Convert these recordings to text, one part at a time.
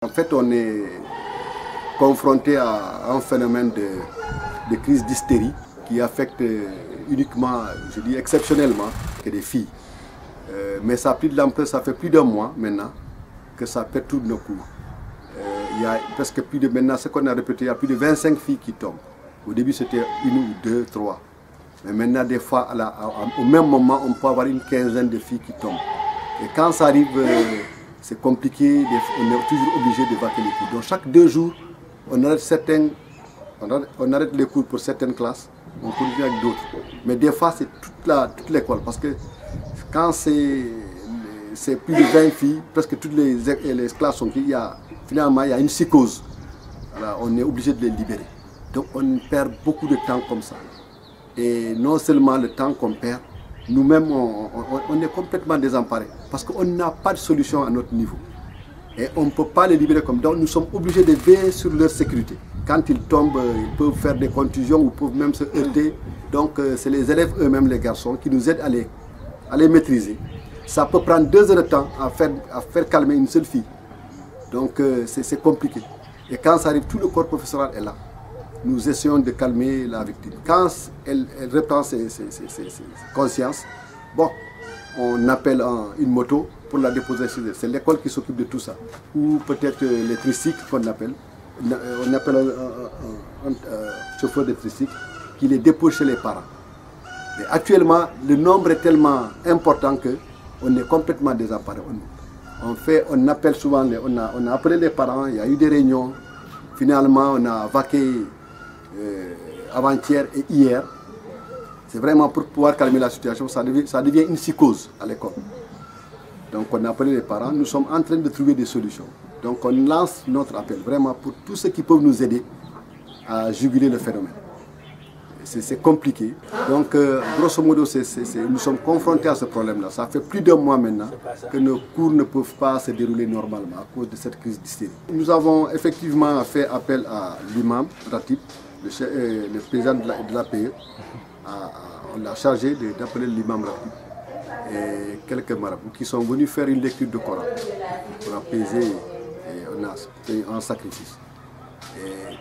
En fait, on est confronté à un phénomène de crise d'hystérie qui affecte uniquement, je dis exceptionnellement, que des filles. Mais ça a pris de l'ampleur, ça fait plus d'un mois maintenant que ça perturbe nos cours. Il y a presque plus de, maintenant, ce qu'on a répété, il y a plus de 25 filles qui tombent. Au début, c'était une ou deux, trois. Mais maintenant, des fois, au même moment, on peut avoir une quinzaine de filles qui tombent. Et quand ça arrive, c'est compliqué, on est toujours obligé de vaquer les cours. Donc chaque 2 jours, on arrête les cours pour certaines classes, on continue avec d'autres. Mais des fois, c'est toute l'école. Parce que quand c'est plus de 20 filles, presque toutes les classes sont filles, finalement, il y a une psychose. Alors, on est obligé de les libérer. Donc on perd beaucoup de temps comme ça. Et non seulement le temps qu'on perd, nous-mêmes, on est complètement désemparés. Parce qu'on n'a pas de solution à notre niveau. Et on ne peut pas les libérer comme ça. Donc nous sommes obligés de veiller sur leur sécurité. Quand ils tombent, ils peuvent faire des contusions ou peuvent même se heurter. Donc c'est les élèves eux-mêmes, les garçons, qui nous aident à les maîtriser. Ça peut prendre 2 heures de temps à faire calmer une seule fille. Donc c'est compliqué. Et quand ça arrive, tout le corps professoral est là. Nous essayons de calmer la victime. Quand elle reprend ses consciences, bon, on appelle une moto pour la déposer chez elle. C'est l'école qui s'occupe de tout ça. Ou peut-être les tricycles qu'on appelle. On appelle un chauffeur de tricycle qui les dépose chez les parents. Et actuellement, le nombre est tellement important qu'on est complètement désemparé. On appelle souvent, on a appelé les parents, il y a eu des réunions. Finalement, on a vaqué avant-hier et hier. C'est vraiment pour pouvoir calmer la situation. Ça devient une psychose à l'école. Donc on a appelé les parents. Nous sommes en train de trouver des solutions. Donc on lance notre appel vraiment pour tous ceux qui peuvent nous aider à juguler le phénomène. C'est compliqué. Donc grosso modo, nous sommes confrontés à ce problème-là. Ça fait plus d'un mois maintenant que nos cours ne peuvent pas se dérouler normalement à cause de cette crise d'hystérie. Nous avons effectivement fait appel à l'imam Ratib, le président de l'APE. On l'a chargé d'appeler l'imam Ratib et quelques marabouts qui sont venus faire une lecture de Coran pour apaiser, et on a fait un sacrifice. Et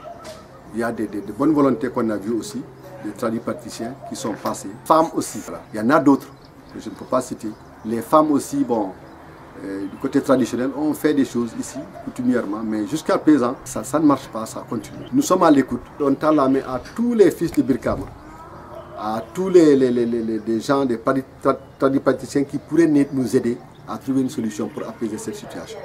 il y a de bonnes volontés qu'on a vues aussi, des tradipraticiens qui sont passés. Femmes aussi, voilà. Il y en a d'autres que je ne peux pas citer. Les femmes aussi, bon, du côté traditionnel, on fait des choses ici, coutumièrement, mais jusqu'à présent, ça ne marche pas, ça continue. Nous sommes à l'écoute. On tend la main à tous les fils de Birkama, à tous les gens, des tradipraticiens qui pourraient nous aider à trouver une solution pour apaiser cette situation.